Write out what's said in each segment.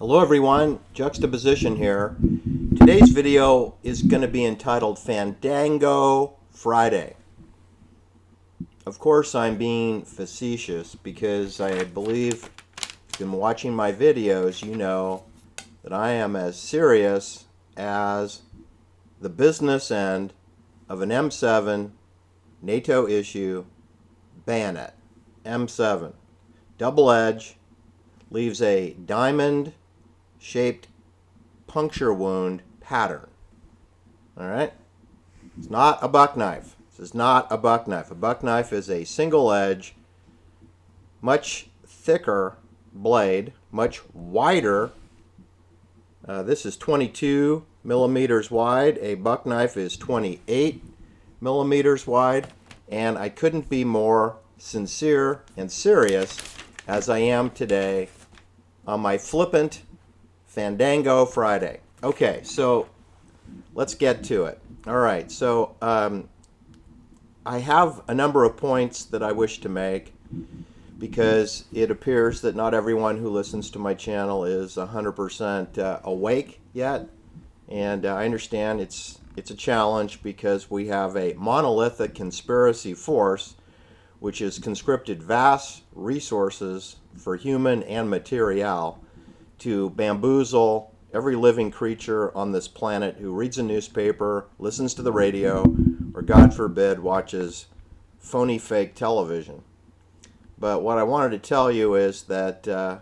Hello everyone, Juxtaposition here. Today's video is going to be entitled Fandango Friday. Of course I'm being facetious because I believe if you've been watching my videos, you know that I am as serious as the business end of an M7 NATO issue bayonet. M7. Double edge, leaves a diamond shaped puncture wound pattern. Alright? It's not a buck knife. This is not a buck knife. A buck knife is a single edge, much thicker blade, much wider. This is 22 millimeters wide. A buck knife is 28 millimeters wide. And I couldn't be more sincere and serious as I am today on my flippant Fandango Friday. Okay, so let's get to it. All right, so I have a number of points that I wish to make because it appears that not everyone who listens to my channel is 100% awake yet. And I understand it's a challenge because we have a monolithic conspiracy force which has conscripted vast resources for human and material to bamboozle every living creature on this planet who reads a newspaper, listens to the radio, or God forbid, watches phony fake television. But what I wanted to tell you is that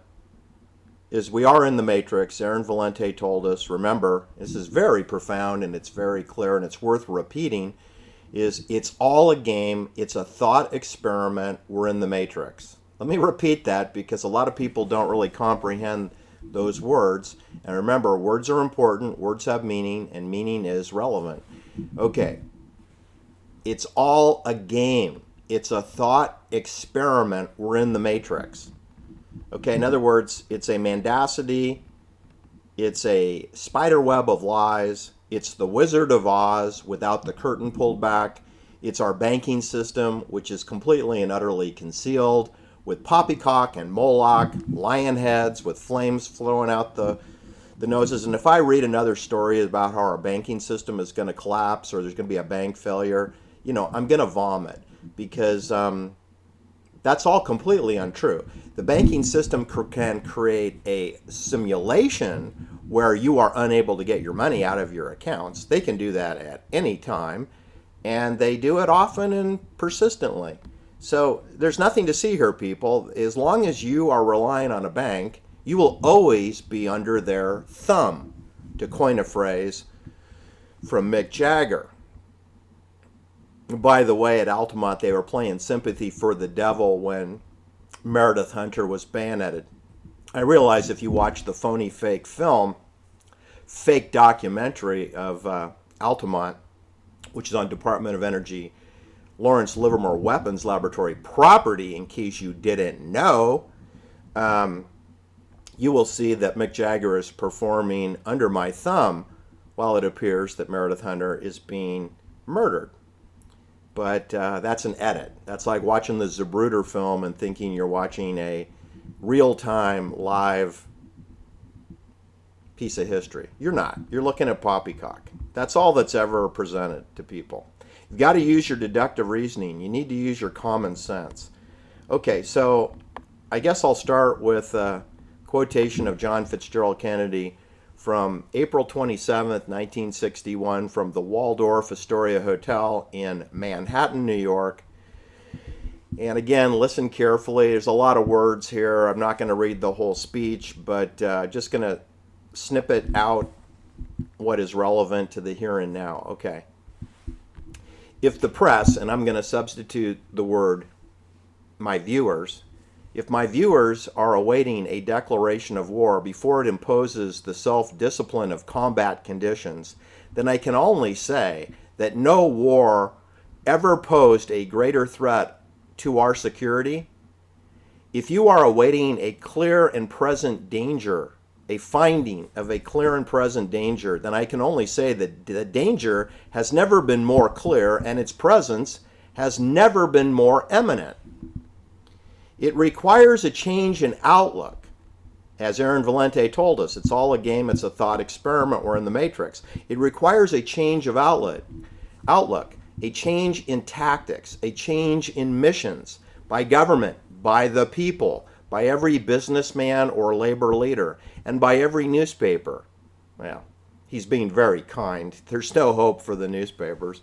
we are in the Matrix. Aaron Valente told us, remember, this is very profound and it's very clear and it's worth repeating, it's all a game, it's a thought experiment, we're in the Matrix. Let me repeat that because a lot of people don't really comprehend those words. And remember, words are important, words have meaning, and meaning is relevant. Okay, it's all a game. It's a thought experiment, we're in the Matrix. Okay, in other words, it's a mendacity, it's a spider web of lies, it's the Wizard of Oz without the curtain pulled back, it's our banking system, which is completely and utterly concealed, with poppycock and Moloch, lion heads with flames flowing out the noses. And if I read another story about how our banking system is going to collapse or there's going to be a bank failure, you know, I'm going to vomit because that's all completely untrue. The banking system can create a simulation where you are unable to get your money out of your accounts. They can do that at any time, and they do it often and persistently. So there's nothing to see here, people. As long as you are relying on a bank, you will always be under their thumb, to coin a phrase from Mick Jagger. By the way, at Altamont, they were playing Sympathy for the Devil when Meredith Hunter was bayoneted. I realize if you watch the phony fake film, fake documentary of Altamont, which is on Department of Energy Lawrence Livermore Weapons Laboratory property, in case you didn't know, you will see that Mick Jagger is performing under my thumb while it appears that Meredith Hunter is being murdered. But that's an edit. That's like watching the Zapruder film and thinking you're watching a real-time, live piece of history. You're not. You're looking at poppycock. That's all that's ever presented to people. You've got to use your deductive reasoning. You need to use your common sense. Okay, so I guess I'll start with a quotation of John Fitzgerald Kennedy from April 27th, 1961, from the Waldorf Astoria Hotel in Manhattan, New York. And again, listen carefully. There's a lot of words here. I'm not going to read the whole speech, but just going to snippet out what is relevant to the here and now. Okay. If the press, and I'm going to substitute the word my viewers, if my viewers are awaiting a declaration of war before it imposes the self-discipline of combat conditions, then I can only say that no war ever posed a greater threat to our security. If you are awaiting a clear and present danger, a finding of a clear and present danger, then I can only say that the danger has never been more clear and its presence has never been more imminent. It requires a change in outlook As Aaron Valente told us, it's all a game, it's a thought experiment, we're in the matrix. It requires a change of outlook, a change in tactics, a change in missions by government, by the people, by every businessman or labor leader, and by every newspaper. Well, he's being very kind. There's no hope for the newspapers.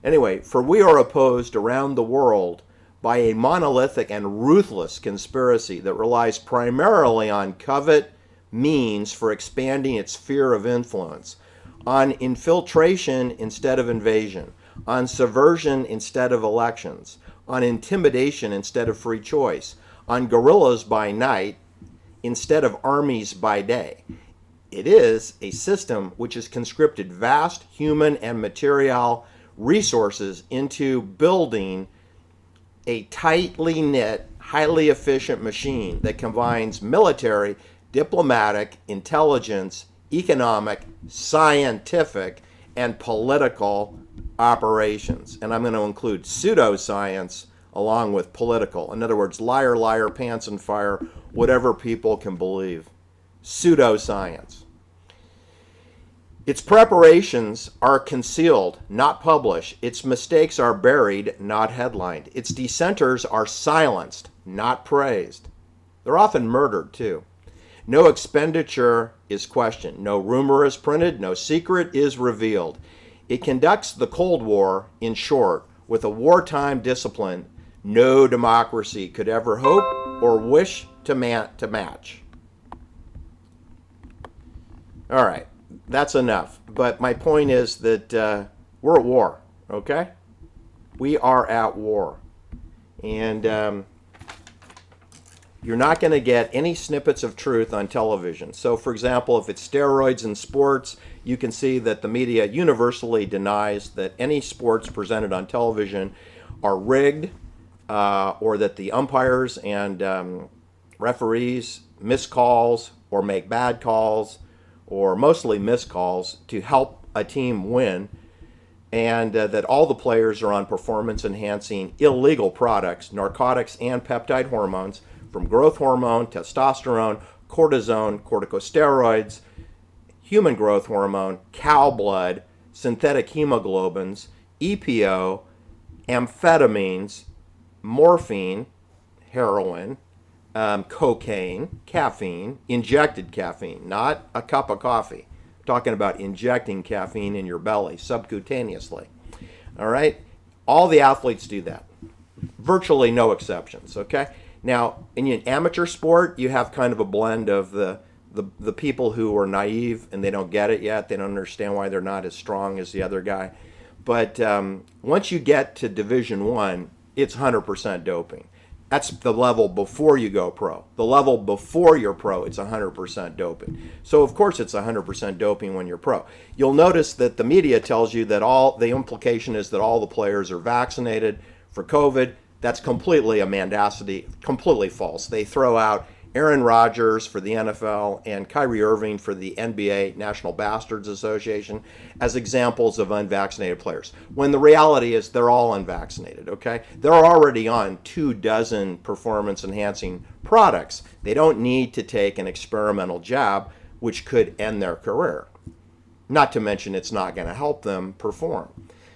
Anyway, for we are opposed around the world by a monolithic and ruthless conspiracy that relies primarily on covert means for expanding its sphere of influence, on infiltration instead of invasion, on subversion instead of elections, on intimidation instead of free choice, on guerrillas by night instead of armies by day. It is a system which has conscripted vast human and material resources into building a tightly knit, highly efficient machine that combines military, diplomatic, intelligence, economic, scientific, and political operations. And I'm going to include pseudoscience along with political. In other words, liar, liar, pants on fire, whatever people can believe. Pseudoscience. Its preparations are concealed, not published. Its mistakes are buried, not headlined. Its dissenters are silenced, not praised. They're often murdered, too. No expenditure is questioned. No rumor is printed. No secret is revealed. It conducts the Cold War, in short, with a wartime discipline no democracy could ever hope or wish to match. All right, that's enough. But my point is that we're at war, okay? We are at war. And you're not going to get any snippets of truth on television. So, for example, if it's steroids in sports, you can see that the media universally denies that any sports presented on television are rigged or that the umpires and referees miss calls or make bad calls or mostly missed calls to help a team win, and that all the players are on performance-enhancing illegal products, narcotics and peptide hormones, from growth hormone, testosterone, cortisone, corticosteroids, human growth hormone, cow blood, synthetic hemoglobins, EPO, amphetamines, morphine, heroin, cocaine, caffeine, injected caffeine, not a cup of coffee. I'm talking about injecting caffeine in your belly subcutaneously. All right? All the athletes do that. Virtually no exceptions, okay? Now, in an amateur sport, you have kind of a blend of the people who are naive and they don't get it yet. They don't understand why they're not as strong as the other guy. But once you get to Division I, it's 100% doping. That's the level before you go pro. The level before you're pro, it's 100% doping. So, of course, it's 100% doping when you're pro. You'll notice that the media tells you that the implication is that all the players are vaccinated for COVID. That's completely a mendacity, completely false. They throw out Aaron Rodgers for the NFL and Kyrie Irving for the NBA, National Bastards Association, as examples of unvaccinated players, when the reality is they're all unvaccinated, okay? They're already on 24 performance-enhancing products. They don't need to take an experimental jab, which could end their career. Not to mention it's not going to help them perform.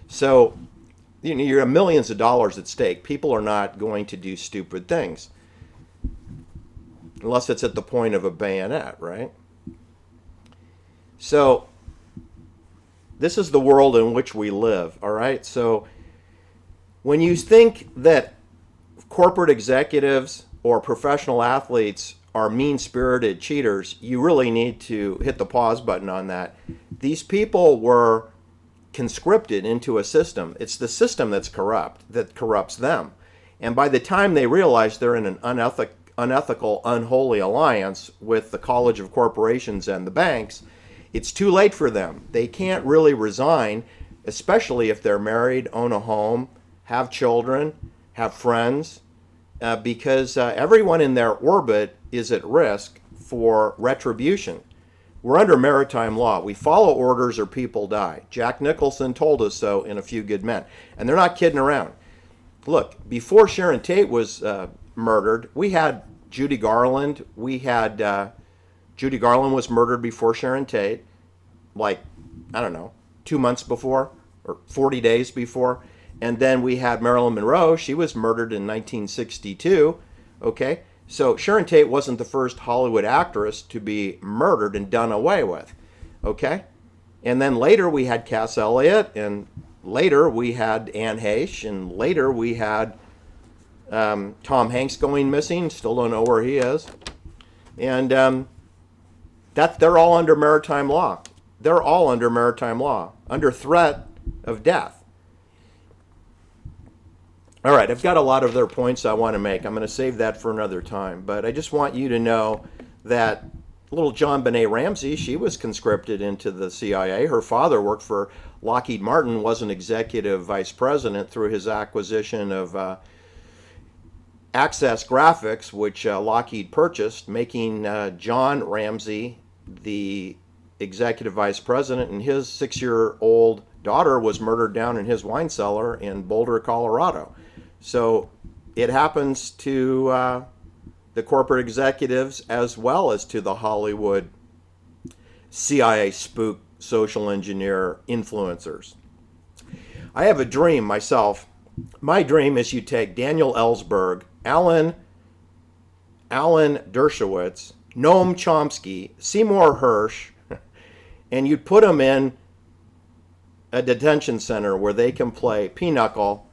So, you have millions of dollars at stake. People are not going to do stupid things. Unless it's at the point of a bayonet, right? So, this is the world in which we live, all right? So, when you think that corporate executives or professional athletes are mean-spirited cheaters, you really need to hit the pause button on that. These people were conscripted into a system. It's the system that's corrupt, that corrupts them. And by the time they realize they're in an unethical, unholy alliance with the College of Corporations and the banks, it's too late for them. They can't really resign, especially if they're married, own a home, have children, have friends, because everyone in their orbit is at risk for retribution. We're under maritime law. We follow orders or people die. Jack Nicholson told us so in A Few Good Men. And they're not kidding around. Look, before Sharon Tate was murdered, we had Judy Garland, we had Judy Garland was murdered before Sharon Tate, like, I don't know, 2 months before or 40 days before. And then we had Marilyn Monroe. She was murdered in 1962. Okay, so Sharon Tate wasn't the first Hollywood actress to be murdered and done away with. Okay, and then later we had Cass Elliot, and later we had Anne Heche, and later we had Tom Hanks going missing. Still don't know where he is. And they're all under maritime law. They're all under maritime law, under threat of death. All right, I've got a lot of their points I want to make. I'm going to save that for another time. But I just want you to know that little John Benet Ramsey, she was conscripted into the CIA. Her father worked for Lockheed Martin, was an executive vice president through his acquisition of Access Graphics, which Lockheed purchased, making John Ramsey the executive vice president, and his 6-year-old daughter was murdered down in his wine cellar in Boulder, Colorado. So it happens to the corporate executives as well as to the Hollywood CIA spook, social engineer influencers. I have a dream myself. My dream is you take Daniel Ellsberg, Alan Dershowitz, Noam Chomsky, Seymour Hersh, and you'd put them in a detention center where they can play pinochle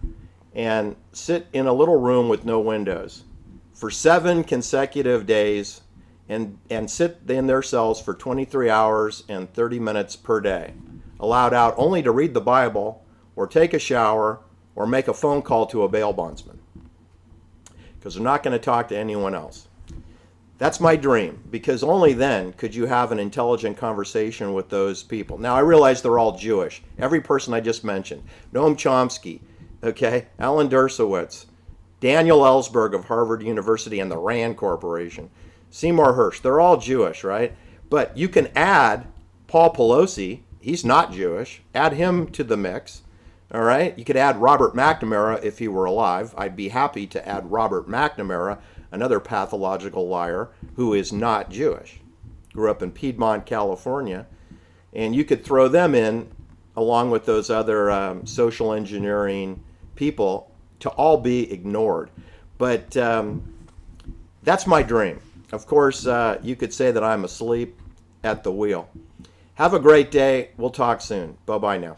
and sit in a little room with no windows for 7 consecutive days and sit in their cells for 23 hours and 30 minutes per day, allowed out only to read the Bible or take a shower or make a phone call to a bail bondsman, because they're not going to talk to anyone else. That's my dream, because only then could you have an intelligent conversation with those people. Now, I realize they're all Jewish. Every person I just mentioned. Noam Chomsky, okay, Alan Dershowitz, Daniel Ellsberg of Harvard University and the Rand Corporation, Seymour Hersh, they're all Jewish, right? But you can add Paul Pelosi, he's not Jewish, add him to the mix, all right? You could add Robert McNamara if he were alive. I'd be happy to add Robert McNamara, another pathological liar who is not Jewish. Grew up in Piedmont, California. And you could throw them in along with those other social engineering people to all be ignored. But that's my dream. Of course, you could say that I'm asleep at the wheel. Have a great day. We'll talk soon. Bye-bye now.